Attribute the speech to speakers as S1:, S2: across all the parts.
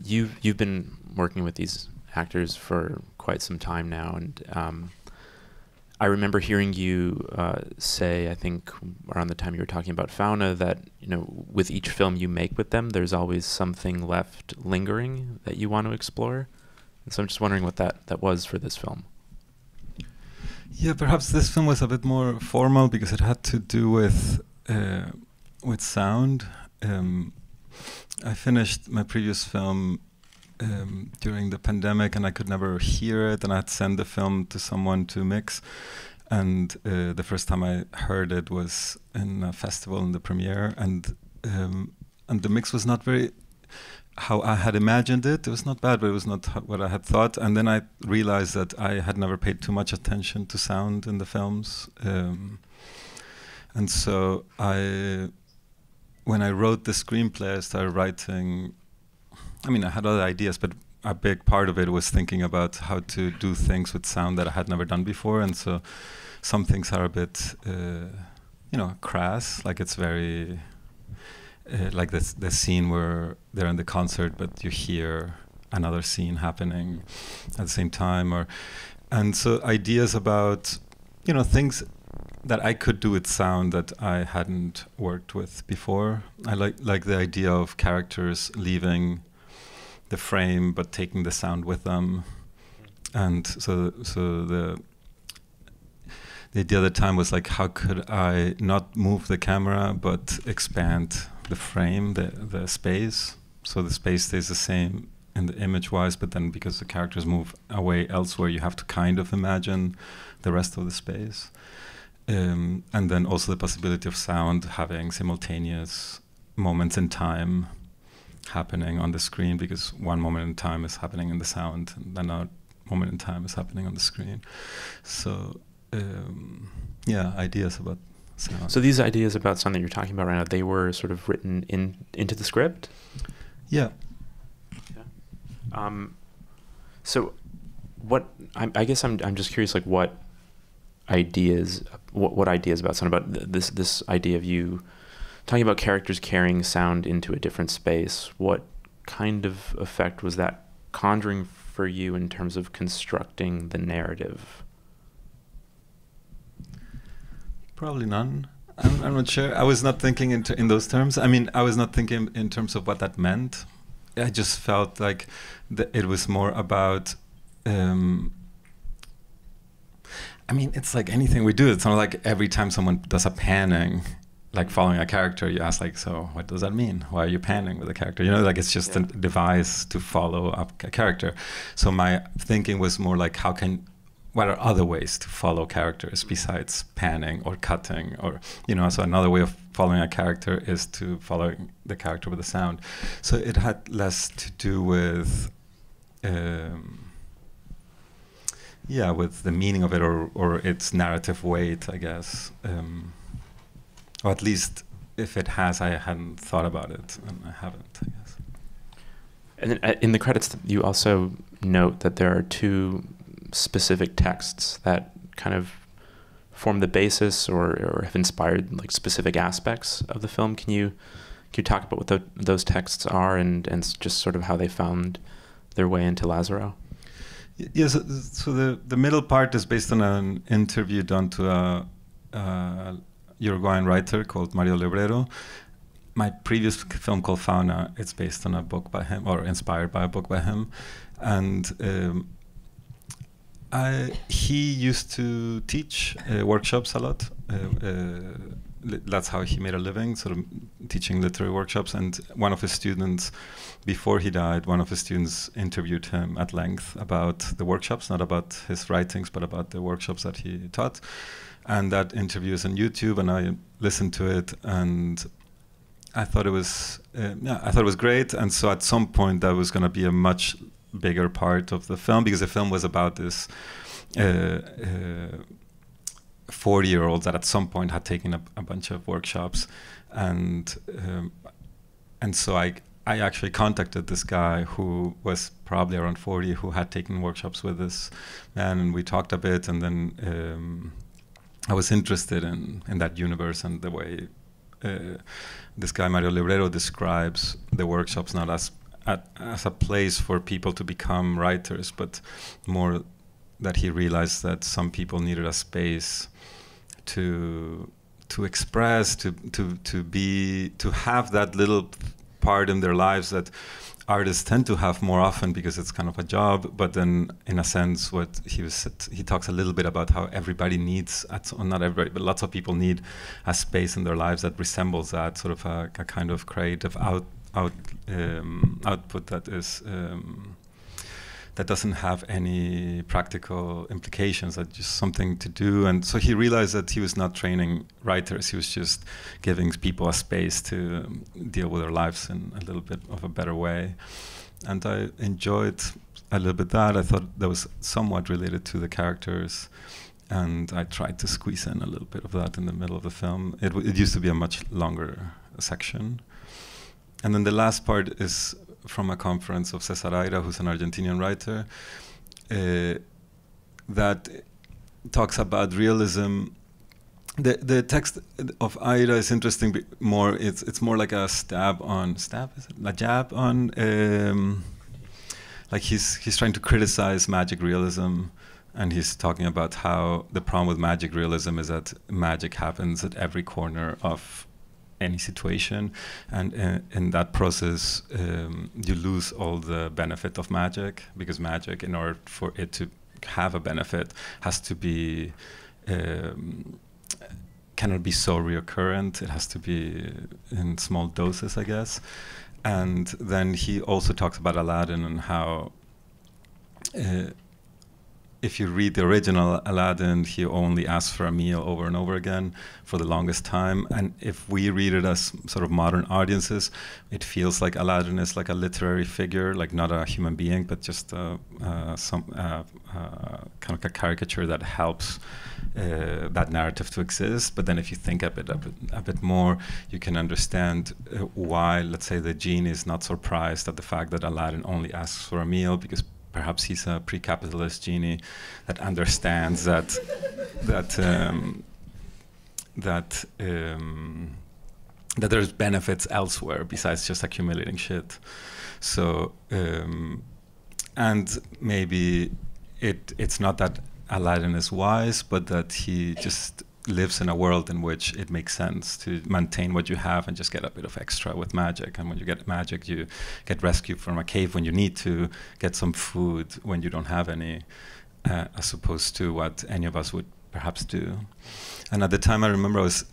S1: you've been working with these actors for quite some time now, and I remember hearing you say, I think around the time you were talking about Fauna, that with each film you make with them, there's always something left lingering that you want to explore. And so I'm just wondering what that was for this film.
S2: Yeah, perhaps this film was a bit more formal because it had to do with sound. I finished my previous film during the pandemic, and I could never hear it, and I had to send the film to someone to mix. And the first time I heard it was in a festival in the premiere, and the mix was not very how I had imagined it. It was not bad, but it was not what I had thought. And then I realized that I had never paid too much attention to sound in the films, and so when I wrote the screenplay, I started writing. I mean, I had other ideas, but a big part of it was thinking about how to do things with sound that I had never done before. And so some things are a bit, crass, like it's very, like the scene where they're in the concert, but you hear another scene happening at the same time. And so ideas about, things that I could do with sound that I hadn't worked with before. I like the idea of characters leaving the frame but taking the sound with them, and so the idea at the time was like, how could I not move the camera but expand the frame, the space, so the space stays the same in the image wise, but then because the characters move away elsewhere, you have to kind of imagine the rest of the space. And then also the possibility of sound having simultaneous moments in time happening on the screen, because one moment in time is happening in the sound and another moment in time is happening on the screen. So ideas about sound.
S1: So these ideas about sound that you're talking about right now, they were sort of written into the script?
S2: Yeah.
S1: So what I guess I'm just curious, like what ideas about sound, about this idea of you talking about characters carrying sound into a different space, what kind of effect was that conjuring for you in terms of constructing the narrative?
S2: Probably none. I'm not sure. I was not thinking in those terms. I mean, I was not thinking in terms of what that meant. I just felt like it was more about I mean, it's like anything we do. It's not like every time someone does a panning, like following a character, you ask like, so what does that mean? Why are you panning with a character? Like it's just a device to follow up a character. So my thinking was more like, what are other ways to follow characters besides panning or cutting, or so another way of following a character is to follow the character with a sound. So it had less to do with with the meaning of it or its narrative weight, I guess. Or at least if it has, I hadn't thought about it, and I haven't, I guess.
S1: And then in the credits, you also note that there are two specific texts that kind of form the basis or have inspired like specific aspects of the film. Can you talk about what those texts are and just sort of how they found their way into Lazaro?
S2: Yes, so the middle part is based on an interview done to a Uruguayan writer called Mario Lebrero. My previous film called Fauna, it's based on a book by him, or inspired by a book by him. And he used to teach workshops a lot. That's how he made a living, sort of teaching literary workshops. And one of his students, before he died, one of his students interviewed him at length about the workshops, not about his writings, but about the workshops that he taught. And that interview is on YouTube, and I listened to it, and I thought it was, great. And so at some point, that was going to be a much bigger part of the film, because the film was about this 40-year-olds that at some point had taken a bunch of workshops, and so I actually contacted this guy who was probably around 40, who had taken workshops with this man, and we talked a bit, and then I was interested in that universe and the way this guy Mario Lebrero describes the workshops, not as as a place for people to become writers, but more that he realized that some people needed a space to express, to have that little part in their lives that artists tend to have more often because it's kind of a job. But then, in a sense, what he talks a little bit about how everybody needs, not everybody, but lots of people need a space in their lives that resembles that sort of a kind of creative output that is that doesn't have any practical implications, that's just something to do. And so he realized that he was not training writers, he was just giving people a space to deal with their lives in a little bit of a better way. And I enjoyed a little bit that. I thought that was somewhat related to the characters, and I tried to squeeze in a little bit of that in the middle of the film. It used to be a much longer section. And then the last part is from a conference of César Aira, who's an Argentinian writer, that talks about realism. The text of Aira is interesting. It's more like a jab on, like he's trying to criticize magic realism, and he's talking about how the problem with magic realism is that magic happens at every corner of any situation, and in that process you lose all the benefit of magic, because magic, in order for it to have a benefit, has to be cannot be so reoccurrent. It has to be in small doses, I guess. And then he also talks about Aladdin and how if you read the original Aladdin, he only asks for a meal over and over again for the longest time. And if we read it as sort of modern audiences, it feels like Aladdin is like a literary figure, like not a human being, but just some kind of a caricature that helps that narrative to exist. But then if you think a bit more, you can understand why, let's say, the genie is not surprised at the fact that Aladdin only asks for a meal, because perhaps he's a pre-capitalist genie that understands that there's benefits elsewhere besides just accumulating shit. So and maybe it's not that Aladdin is wise, but that he just lives in a world in which it makes sense to maintain what you have and just get a bit of extra with magic. And when you get magic, you get rescued from a cave when you need to, get some food when you don't have any, as opposed to what any of us would perhaps do. And at the time, I remember I was,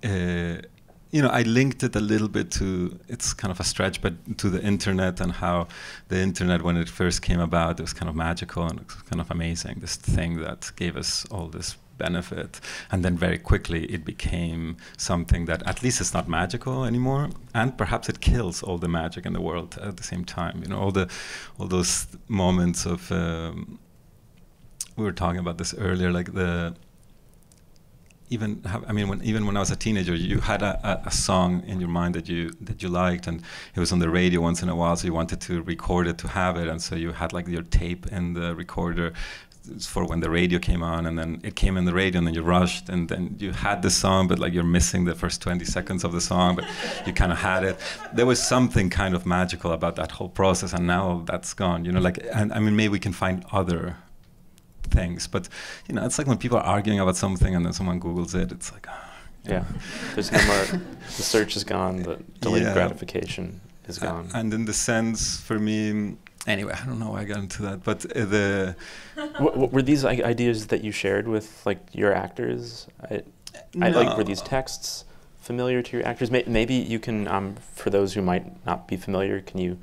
S2: I linked it a little bit to, it's kind of a stretch, but to the internet, and how the internet, when it first came about, it was kind of magical and it was kind of amazing, this thing that gave us all this benefit. And then very quickly it became something that at least it's not magical anymore, and perhaps it kills all the magic in the world at the same time. All those moments of we were talking about this earlier, like even when I was a teenager, you had a song in your mind that you liked, and it was on the radio once in a while, so you wanted to record it to have it, and so you had like your tape in the recorder for when the radio came on, and then it came in the radio, and then you rushed, and then you had the song, but like you're missing the first 20 seconds of the song, but you kind of had it. There was something kind of magical about that whole process, and now that's gone. And I mean, maybe we can find other things, but it's like when people are arguing about something and then someone Googles it, it's like,
S1: yeah, there's no more. The search is gone. The delayed gratification is gone. And
S2: in the sense, for me, anyway, I don't know why I got into that, but
S1: what were these ideas that you shared with like your actors? Were these texts familiar to your actors? Maybe you can, for those who might not be familiar, can you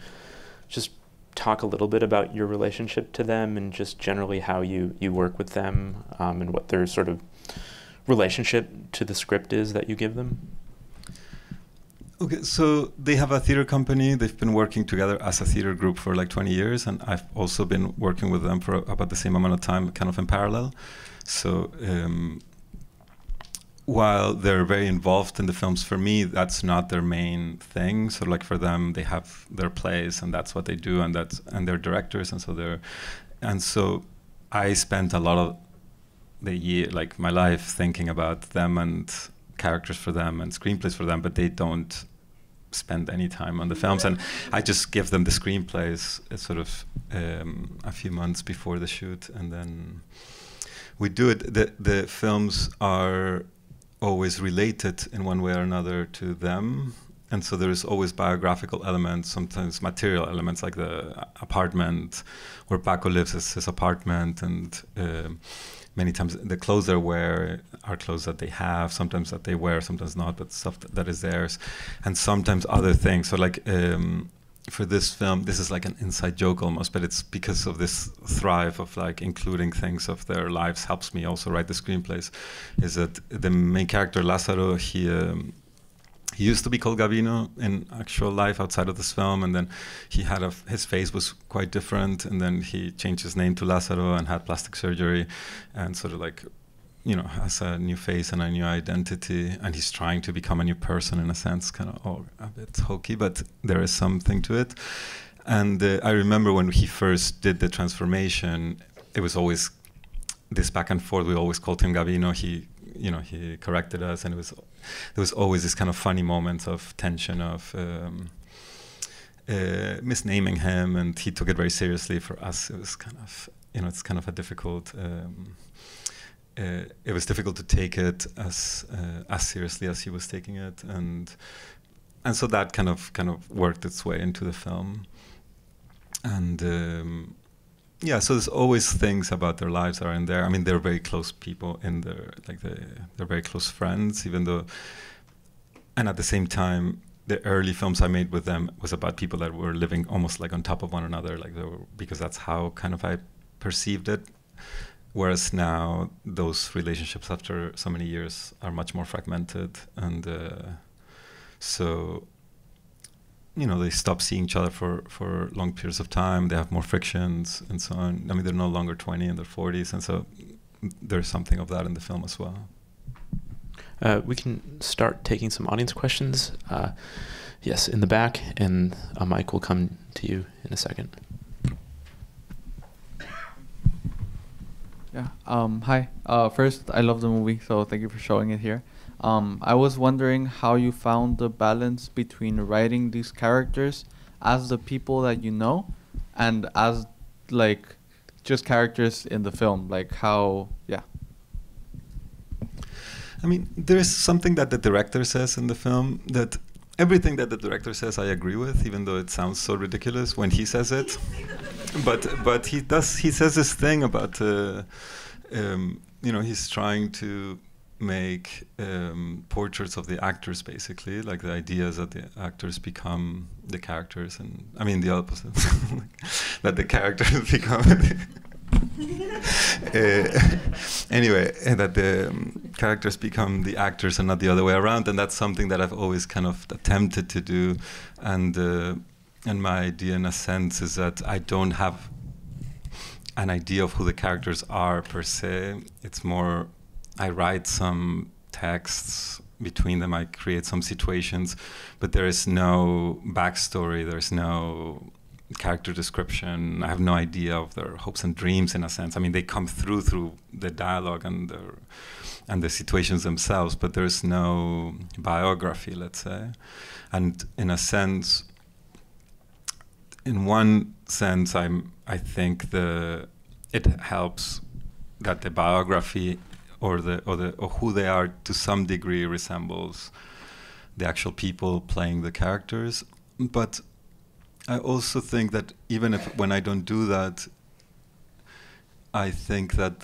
S1: just talk a little bit about your relationship to them, and just generally how you work with them, and what their sort of relationship to the script is that you give them?
S2: Okay, so they have a theater company. They've been working together as a theater group for like 20 years, and I've also been working with them for about the same amount of time, kind of in parallel. So while they're very involved in the films, for me, that's not their main thing. So like for them, they have their plays, and that's what they do, and they're directors, and so I spent a lot of the year, like my life, thinking about them and characters for them and screenplays for them, but they don't spend any time on the films, and I just give them the screenplays sort of a few months before the shoot, and then we do it. The films are always related in one way or another to them, and so there is always biographical elements, sometimes material elements, like the apartment where Paco lives is his apartment, and many times the clothes they wear are clothes that they have, sometimes that they wear, sometimes not, but stuff that is theirs, and sometimes other things. So like for this film, this is like an inside joke almost, but it's because of this thrive of like including things of their lives helps me also write the screenplays, is that the main character, Lázaro, he used to be called Gavino in actual life outside of this film, and then he had his face was quite different, and then he changed his name to Lázaro and had plastic surgery, and sort of like, you know, has a new face and a new identity, and he's trying to become a new person in a sense, kind of a bit hokey, but there is something to it. And I remember when he first did the transformation, it was always this back and forth. We always called him Gavino. He corrected us, and there was always this kind of funny moment of tension of misnaming him, and he took it very seriously. For us, it was kind of, it's kind of a difficult. It was difficult to take it as seriously as he was taking it, and so that kind of worked its way into the film, and. So there's always things about their lives that are in there. I mean, they're very close people in their, like they're very close friends, even though, and at the same time, the early films I made with them was about people that were living almost like on top of one another, like because that's how kind of I perceived it. Whereas now those relationships after so many years are much more fragmented, and so. They stop seeing each other for long periods of time. They have more frictions and so on. I mean, they're no longer 20 in their 40s, and so there's something of that in the film as well.
S1: We can start taking some audience questions. Yes, in the back, and a mic will come to you in a second.
S3: Yeah. Hi. First, I love the movie, so thank you for showing it here. I was wondering how you found the balance between writing these characters as the people that you know and as like just characters in the film, like how, yeah.
S2: I mean, there is something that the director says in the film that everything that the director says I agree with, even though it sounds so ridiculous when he says it. but he says this thing about, he's trying to make portraits of the actors, basically, like the ideas that the actors become the characters, and I mean the opposite, that the characters become anyway, that the characters become the actors and not the other way around, and that's something that I've always kind of attempted to do, and my idea in a sense is that I don't have an idea of who the characters are per se. It's more I write some texts between them, I create some situations, but there is no backstory, there's no character description. I have no idea of their hopes and dreams in a sense. I mean, they come through the dialogue and the situations themselves, but there's no biography, let's say. And in a sense, in one sense, I think it helps that the biography or who they are to some degree resembles the actual people playing the characters. But I also think that even when I don't do that, I think that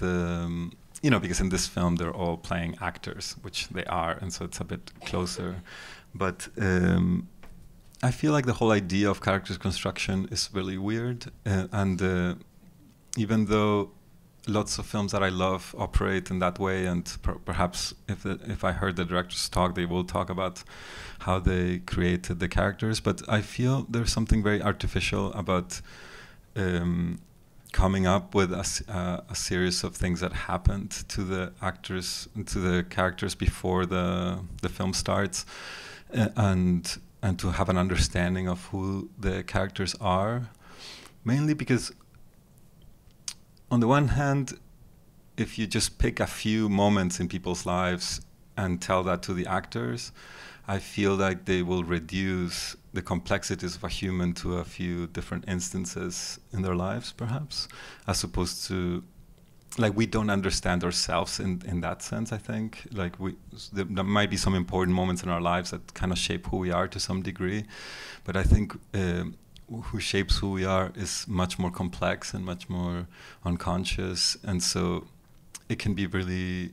S2: because in this film they're all playing actors, which they are, and so it's a bit closer. But I feel like the whole idea of character construction is really weird, and even though lots of films that I love operate in that way, and perhaps if I heard the directors talk, they will talk about how they created the characters. But I feel there's something very artificial about coming up with a series of things that happened to the actors, to the characters before the film starts, and to have an understanding of who the characters are, mainly because on the one hand, if you just pick a few moments in people's lives and tell that to the actors, I feel like they will reduce the complexities of a human to a few different instances in their lives, perhaps, as opposed to, like, we don't understand ourselves in that sense, I think. Like, there might be some important moments in our lives that kind of shape who we are to some degree, but I think who shapes who we are is much more complex and much more unconscious, and so it can be really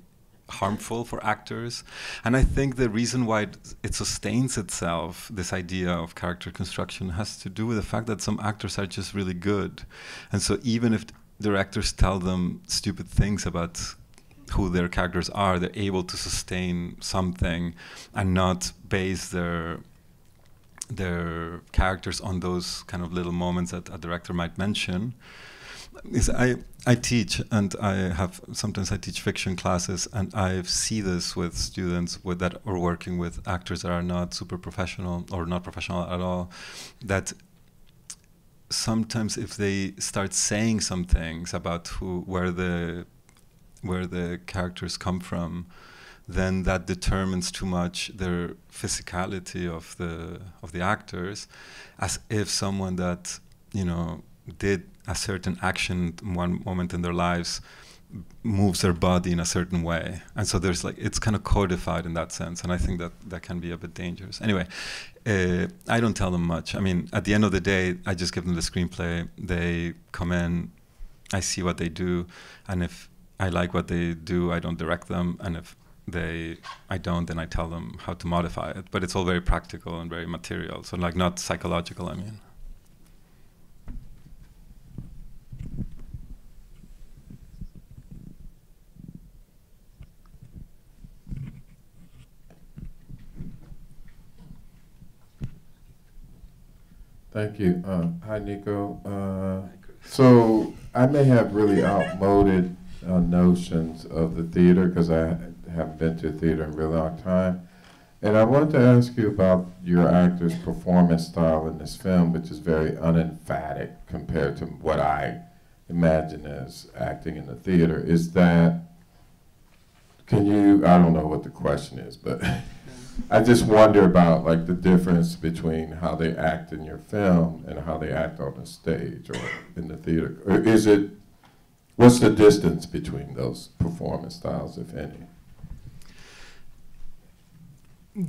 S2: harmful for actors. And I think the reason why it sustains itself, this idea of character construction, has to do with the fact that some actors are just really good. And so even if directors tell them stupid things about who their characters are, they're able to sustain something and not base their characters on those kind of little moments that a director might mention. I teach, and sometimes I teach fiction classes, and I see this with students that are working with actors that are not super professional or not professional at all, that sometimes if they start saying some things about where the characters come from, then that determines too much their physicality of the actors, as if someone that, you know, did a certain action in one moment in their lives moves their body in a certain way. And so there's like, it's kind of codified in that sense, and I think that can be a bit dangerous. Anyway, I don't tell them much. I mean, at the end of the day, I just give them the screenplay. They come in, I see what they do, and if I like what they do, I don't direct them, and if I don't, then I tell them how to modify it. But it's all very practical and very material, so like not psychological, I mean.
S4: Thank you. Hi, Nico. So I may have really outmoded notions of the theater because I haven't been to a theater in a really long time. And I wanted to ask you about your actor's performance style in this film, which is very unemphatic compared to what I imagine as acting in the theater. Is that, I don't know what the question is, but I just wonder about like the difference between how they act in your film and how they act on the stage or in the theater. Or what's the distance between those performance styles, if any?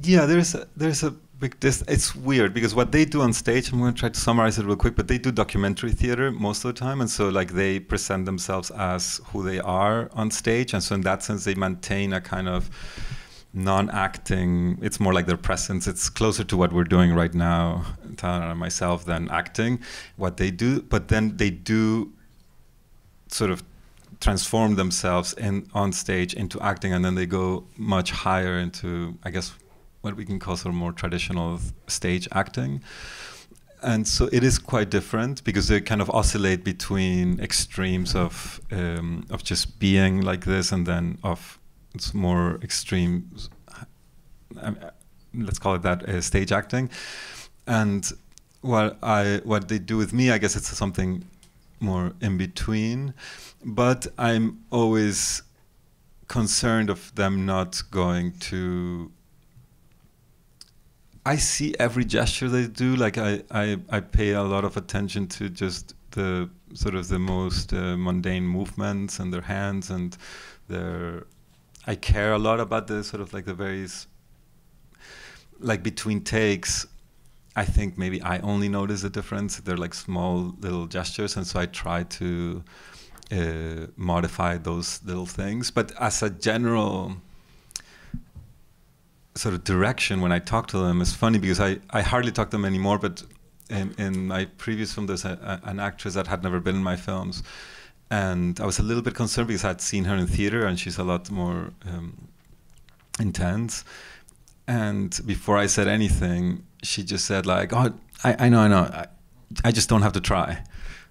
S2: Yeah, there's a big distance. It's weird because what they do on stage, I'm going to try to summarize it real quick, but they do documentary theater most of the time, and so like they present themselves as who they are on stage, and so in that sense they maintain a kind of non-acting, it's more like their presence. It's closer to what we're doing right now, Tana and myself, than acting, what they do. But then they do sort of transform themselves on stage into acting, and then they go much higher into, I guess, what we can call sort of more traditional stage acting. And so it is quite different because they kind of oscillate between extremes of just being like this, and then of it's more extreme, let's call it that, stage acting. And what they do with me, I guess it's something more in between. But I'm always concerned of them not going to... I see every gesture they do. Like I pay a lot of attention to just the sort of the most mundane movements and their hands and their... I care a lot about the sort of like the various, like between takes, I think maybe I only notice the difference. They're like small little gestures, and so I try to modify those little things. But as a general sort of direction, when I talk to them, it's funny because I hardly talk to them anymore, but in my previous film, there's an actress that had never been in my films. And I was a little bit concerned because I'd seen her in theater and she's a lot more intense. And before I said anything, she just said like, "Oh, I know. I just don't have to try."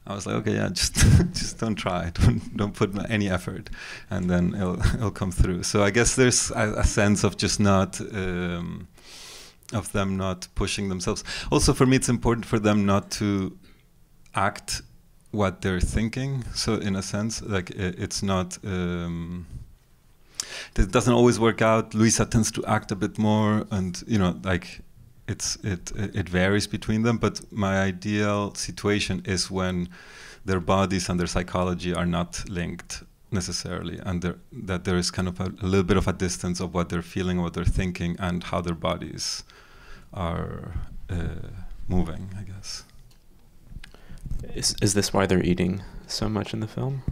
S2: I was like, "Okay, yeah, just don't try. Don't put any effort, and then it'll come through." So I guess there's a sense of just not of them not pushing themselves. Also, for me, it's important for them not to act what they're thinking. So in a sense, like it's not it doesn't always work out. Luisa tends to act a bit more, and like it varies between them. But my ideal situation is when their bodies and their psychology are not linked necessarily, and that there is kind of a little bit of a distance of what they're feeling, what they're thinking, and how their bodies are moving, I guess.
S1: Is this why they're eating so much in the film?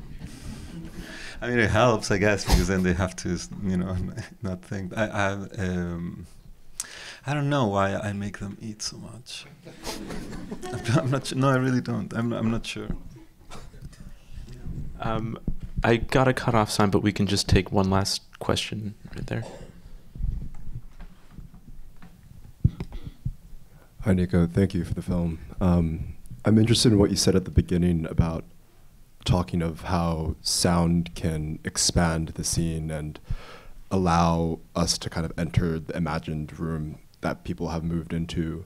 S2: I mean, it helps, I guess, because then they have to, not think. I don't know why I make them eat so much. I'm not sure. No, I really don't. I'm not sure.
S1: I got a cutoff sign, but we can just take one last question right there.
S5: Hi, Nico. Thank you for the film. I'm interested in what you said at the beginning about talking of how sound can expand the scene and allow us to kind of enter the imagined room that people have moved into.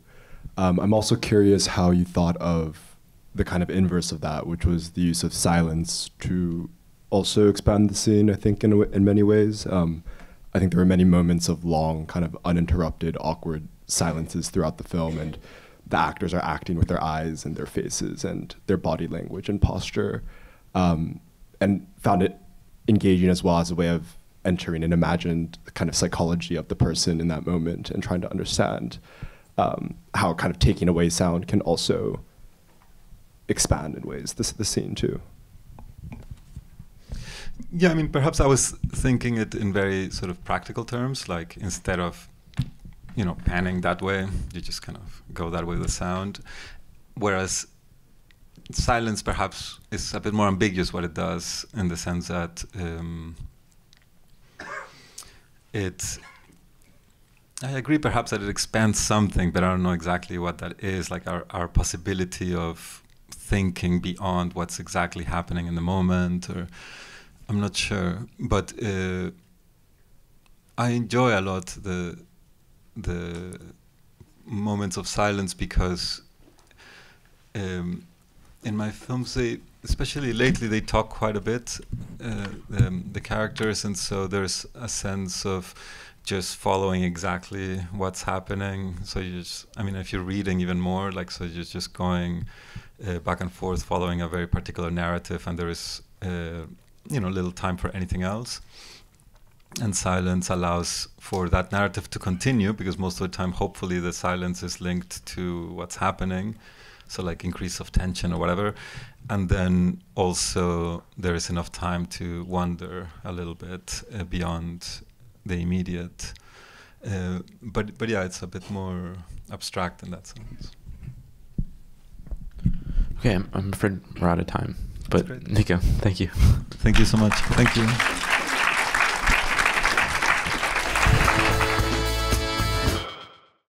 S5: I'm also curious how you thought of the kind of inverse of that, which was the use of silence to also expand the scene, I think, in many ways. I think there were many moments of long, kind of uninterrupted, awkward silences throughout the film, and the actors are acting with their eyes and their faces and their body language and posture, and found it engaging as well as a way of entering and imagined the kind of psychology of the person in that moment and trying to understand how kind of taking away sound can also expand in ways the scene too.
S2: Yeah, I mean, perhaps I was thinking it in very sort of practical terms, like instead of panning that way, you just kind of go that way with sound. Whereas silence perhaps is a bit more ambiguous what it does, in the sense that I agree perhaps that it expands something, but I don't know exactly what that is, like our possibility of thinking beyond what's exactly happening in the moment, or I'm not sure. But I enjoy a lot the moments of silence, because in my films, especially lately, they talk quite a bit, the characters, and so there's a sense of just following exactly what's happening. So if you're reading even more, like, so you're just going back and forth, following a very particular narrative, and there is little time for anything else. And silence allows for that narrative to continue, because most of the time, hopefully, the silence is linked to what's happening. So like increase of tension or whatever. And then also there is enough time to wander a little bit beyond the immediate. But yeah, it's a bit more abstract in that sense.
S1: Okay, I'm afraid we're out of time. But Nico, thank you.
S2: Thank you so much. Thank you.